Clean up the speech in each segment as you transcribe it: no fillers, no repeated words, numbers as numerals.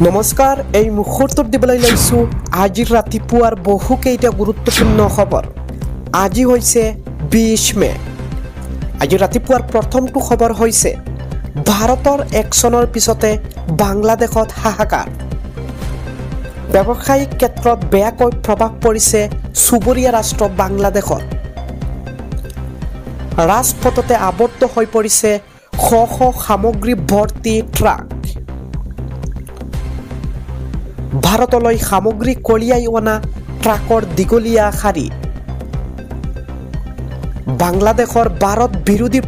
নমস্কাৰ এই মুহূৰ্তত দিবলৈ লৈছো আজি ৰাতিপুৱাৰ বহুকেইটা গুৰুত্বপূৰ্ণ খবৰ। আজি হৈছে 20 মে। আজি ৰাতিপুৱাৰ প্ৰথমটো খবৰ হৈছে ভাৰতৰ একচনৰ পিছতে বাংলাদেশত হাহাকাৰ। ব্যৱসায়িক ক্ষেত্ৰত বেয়াকৈ প্ৰভাৱ পৰিছে চুবুৰীয়া ৰাষ্ট্ৰ বাংলাদেশত। ৰাজপথতে আবদ্ধ হৈ পৰিছে শ শ সামগ্ৰী ভৰ্তি ট্ৰাক। ভাৰতলৈ সামগ্ৰী কঢ়িয়াই অনা ট্ৰাকৰ দীঘলীয়া শাৰী। বাংলাদেশৰ ভাৰত বিৰোধী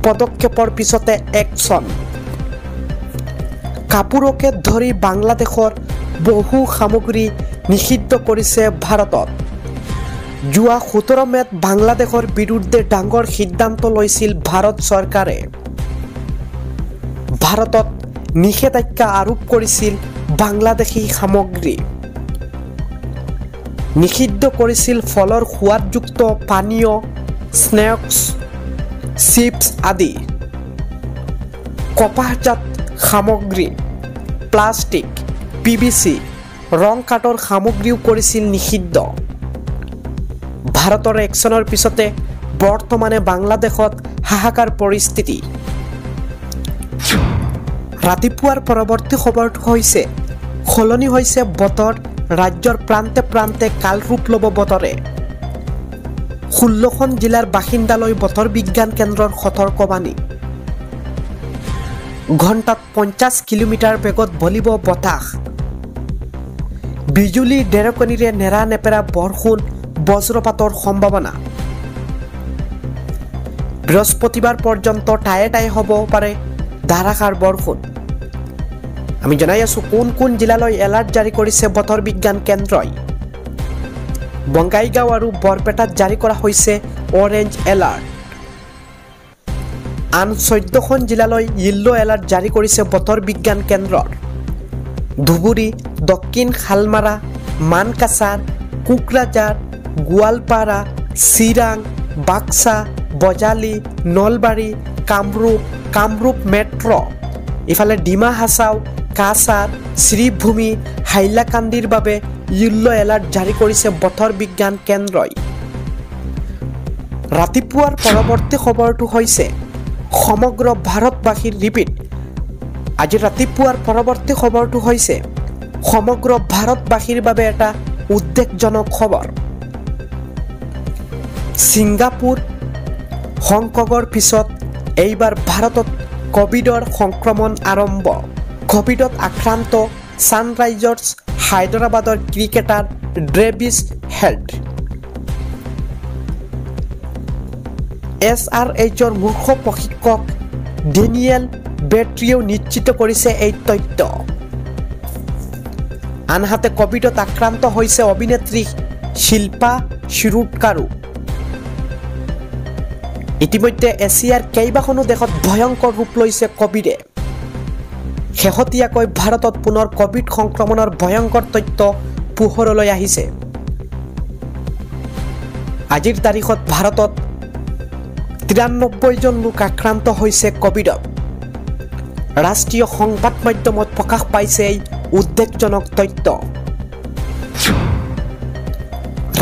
পদক্ষেপৰ পিছতে একচন। কাপোৰকে ধৰি বাংলাদেশৰ বহু সামগ্ৰী নিষিদ্ধ কৰিছে ভাৰতত। যোৱা 17 মেত বাংলাদেশৰ বিৰুদ্ধে ডাঙৰ সিদ্ধান্ত লৈছিল ভাৰত চৰকাৰে। ভাৰতত নিষেধাজ্ঞা আৰোপ কৰিছিল বাংলাদেশী সামগ্ৰী। নিষিদ্ধ কৰিছিল ফলৰ সোৱাদযুক্ত পানীয়, স্নেক্স, চিপছ আদি। কপাহজাত সামগ্ৰী, প্লাষ্টিক, PVC, ৰং কাঠৰ সামগ্ৰীও কৰিছিল নিষিদ্ধ। ভাৰতৰ একচনৰ পিছতে বৰ্তমানে বাংলাদেশত হাহাকাৰ পৰিস্থিতি। ৰাতিপুৱাৰ পৰৱৰ্তী খবৰটো হৈছে সলনি হৈছে বতৰ। ৰাজ্যৰ প্ৰান্তে প্ৰান্তে কালৰূপ ল'ব বতৰে। 16খন জিলাৰ বাসিন্দালৈ বতৰ বিজ্ঞান কেন্দ্ৰৰ সতৰ্কবাণী। ঘণ্টাত 50 কিলোমিটাৰ বেগত বলিব বতাহ। বিজুলী ঢেৰেকণীৰে নেৰা নেপেৰা বৰষুণ, বজ্ৰপাতৰ সম্ভাৱনা। বৃহস্পতিবাৰ পৰ্যন্ত ঠায়ে ঠায়ে হ'ব পাৰে ধাৰাসাৰ বৰষুণ। আমি জনাই আছো কোন কোন জিলালৈ এলাৰ্ট জাৰি কৰিছে বতৰ বিজ্ঞান কেন্দ্ৰই। বঙাইগাঁও আৰু বৰপেটাত জাৰি কৰা হৈছে অৰেঞ্জ এলাৰ্ট। আন 14খন জিলালৈ য়েল্লো এলাৰ্ট জাৰি কৰিছে বতৰ বিজ্ঞান কেন্দ্ৰৰ। ধুবুৰী, দক্ষিণ শালমাৰা, মানকাছাৰ, কোকৰাঝাৰ, গোৱালপাৰা, চিৰাং, বাক্সা, বজালী, নলবাৰী, কামৰূপ মেট্ৰ', ইফালে ডিমা হাছাও, কাছাৰ, শ্ৰীভূমি, হাইলাকান্দিৰ বাবে য়েল্লো এলাৰ্ট জাৰি কৰিছে বতৰ বিজ্ঞান কেন্দ্ৰই। ৰাতিপুৱাৰ পৰৱৰ্তী খবৰটো হৈছে সমগ্ৰ ভাৰতবাসীৰ ৰিপিট। আজি ৰাতিপুৱাৰ পৰৱৰ্তী খবৰটো হৈছে সমগ্ৰ ভাৰতবাসীৰ বাবে এটা উদ্বেগজনক খবৰ। ছিংগাপুৰ, হংকঙৰ পিছত এইবাৰ ভাৰতত কভিডৰ সংক্ৰমণ আৰম্ভ। কভিডত আক্ৰান্ত ছানৰাইজাৰ্ছ হায়দৰাবাদৰ ক্ৰিকেটাৰ ড্ৰেভিছ হেড। SRHৰ মুখ্য প্ৰশিক্ষক ডেনিয়েল বেট্ৰিয়েও নিশ্চিত কৰিছে এই তথ্য। আনহাতে কভিডত আক্ৰান্ত হৈছে অভিনেত্ৰী শিল্পা শিৰোডকাৰো। ইতিমধ্যে এছিয়াৰ কেইবাখনো দেশত ভয়ংকৰ ৰূপ লৈছে কভিডে। শেহতীয়াকৈ ভাৰতত পুনৰ কভিড সংক্ৰমণৰ ভয়ংকৰ তথ্য পোহৰলৈ আহিছে। আজিৰ তাৰিখত ভাৰতত 93 জন লোক আক্ৰান্ত হৈছে কভিডত। ৰাষ্ট্ৰীয় সংবাদ মাধ্যমত প্ৰকাশ পাইছে এই উদ্বেগজনক তথ্য।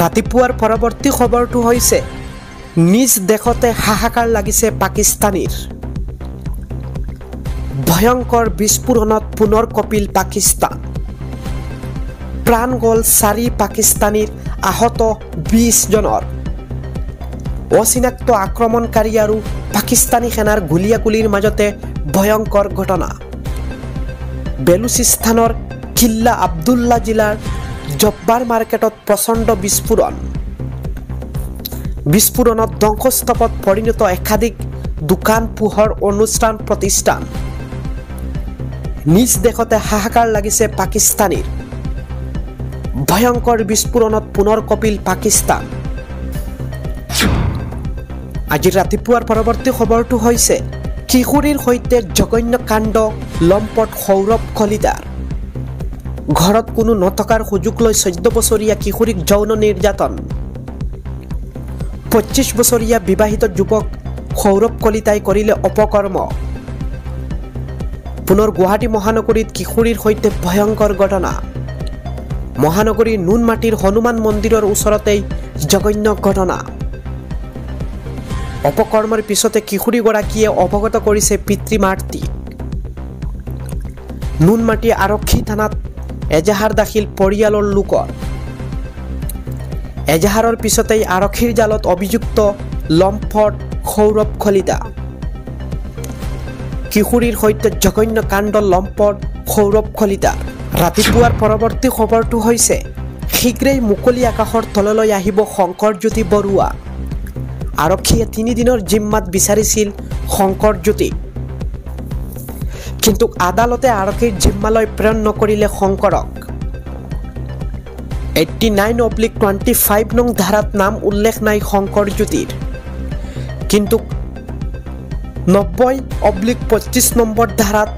ৰাতিপুৱাৰ পৰৱৰ্তী খবৰটো হৈছে নিজ দেশতে হাহাকাৰ লাগিছে পাকিস্তানীৰ। ভয়ংকৰ বিস্ফোৰণত পুনৰ কঁপিল পাকিস্তান। প্ৰাণ গ'ল 4 পাকিস্তানীৰ, আহত 20 জনৰ। অচিনাক্ত আক্ৰমণকাৰী আৰু পাকিস্তানী সেনাৰ গুলীয়াগুলীৰ মাজতে ভয়ংকৰ ঘটনা। বেলুচিস্তানৰ কিল্লা আব্দুল্লা জিলাৰ জব্বাৰ মাৰ্কেটত প্ৰচণ্ড বিস্ফোৰণ। বিস্ফোৰণত ধ্বংসস্তূপত পৰিণত একাধিক দোকান, পোহৰ, অনুষ্ঠান প্ৰতিষ্ঠান। নিজ দেশতে হাহাকাৰ লাগিছে পাকিস্তানীৰ। ভয়ংকৰ বিস্ফোৰণত পুনৰ কঁপিল পাকিস্তান। আজি ৰাতিপুৱাৰ পৰৱৰ্তী খবৰটো হৈছে কিশোৰীৰ সৈতে জঘন্য কাণ্ড, লম্পট সৌৰভ কলিতাৰ। ঘৰত কোনো নথকাৰ সুযোগ লৈ 14 বছৰীয়া কিশোৰীক যৌন নিৰ্যাতন। 25 বছৰীয়া বিবাহিত যুৱক সৌৰভ কলিতাই কৰিলে অপকৰ্ম। পুনৰ গুৱাহাটী মহানগৰীত কিশোৰীৰ সৈতে ভয়ংকৰ ঘটনা মহানগৰীৰ নুনমাটিৰ হনুমান মন্দিৰৰ ওচৰতেই জঘন্য ঘটনা অপকৰ্মৰ পিছতে কিশোৰীগৰাকীয়ে অৱগত কৰিছে পিতৃ মাতৃক নুনমাটি আৰক্ষী থানাত এজাহাৰ দাখিল পৰিয়ালৰ লোকৰ এজাহাৰৰ পিছতেই আৰক্ষীৰ জালত অভিযুক্ত লম্ফট সৌৰভ কলিতা কিশোৰীৰ সৈতে জঘন্য কাণ্ড লম্ফট সৌৰভ কলিতা ৰাতিপুৱাৰ পৰৱৰ্তী খবৰটো হৈছে শীঘ্ৰেই মুকলি আকাশৰ তললৈ আহিব শংকৰজ্যোতি বৰুৱা আৰক্ষীয়ে 3 দিনৰ জিম্মাত বিচাৰিছিল শংকৰজ্যোতি কিন্তু আদালতে আৰক্ষীৰ জিম্মালৈ প্ৰেৰণ নকৰিলে শংকৰক 89/25 নং ধাৰাত নাম উল্লেখ নাই শংকৰজ্যোতিৰ কিন্তু 90/25 নম্বৰ ধাৰাত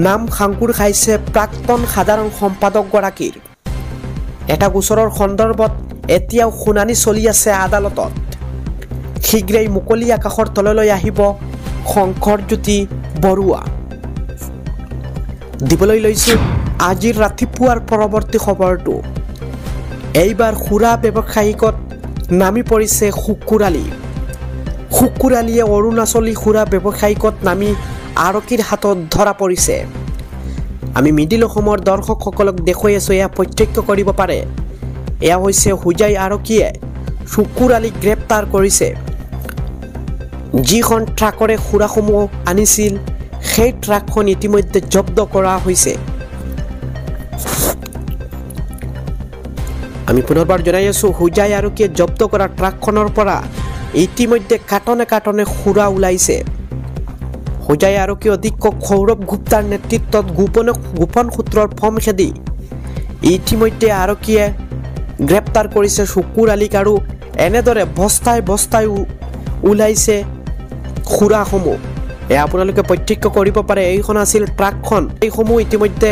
নাম সাংকুৰ খাইছে প্ৰাক্তন সাধাৰণ সম্পাদকগৰাকীৰ এটা গোচৰৰ সন্দৰ্ভত এতিয়াও শুনানি চলি আছে আদালতত শীঘ্ৰেই মুকলি আকাশৰ তললৈ আহিব শংকৰজ্যোতি বৰুৱা দিবলৈ লৈছো আজিৰ ৰাতিপুৱাৰ পৰৱৰ্তী খবৰটো এইবাৰ খুৰা ব্যৱসায়িকত নামি পৰিছে শুকুৰালীয়ে অৰুণাচলী খুৰা ব্যৱসায়িকত নামি আৰক্ষীৰ হাতত ধৰা পৰিছে আমি মিডিল অসমৰ দৰ্শকসকলক দেখুৱাই আছো এয়া প্ৰত্যক্ষ কৰিব পাৰে এয়া হৈছে হুজাই আৰক্ষীয়ে শুকুৰালীক গ্ৰেপ্তাৰ কৰিছে যিখন ট্ৰাকৰে খুৰাসমূহ আনিছিল সেই ট্ৰাকখন ইতিমধ্যে জব্দ কৰা হৈছে আমি পুনৰবাৰ জনাই আছো হুজাই আৰক্ষীয়ে জব্দ কৰা ট্ৰাকখনৰ পৰা ইতিমধ্যে কাটনে খুৰা ওলাইছে হুজাই আৰক্ষী অধীক্ষক সৌৰভ গুপ্তাৰ নেতৃত্বত গোপন সূত্ৰৰ ফৰ্ম খেদি ইতিমধ্যে আৰক্ষীয়ে গ্ৰেপ্তাৰ কৰিছে শুকুৰালীক আৰু এনেদৰে বস্তাই ওলাইছে খুৰাসমূহ এয়া আপোনালোকে প্ৰত্যক্ষ কৰিব পাৰে এইখন আছিল ট্ৰাকখন এইসমূহ ইতিমধ্যে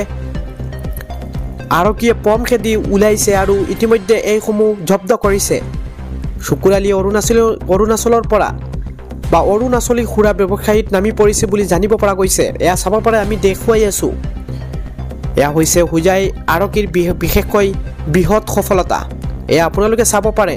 আৰক্ষীয়ে ফৰ্ম খেদি ওলাইছে আৰু ইতিমধ্যে এইসমূহ জব্দ কৰিছে শুকুৰালী অৰুণাচলৰ পৰা বা অৰুণাচলী খুৰা ব্যৱসায়ীত নামি পৰিছে বুলি জানিব পৰা গৈছে এয়া চাব পাৰে আমি দেখুৱাই আছো এয়া হৈছে হুজাই আৰক্ষীৰ বিশেষকৈ বৃহৎ সফলতা এয়া আপোনালোকে চাব পাৰে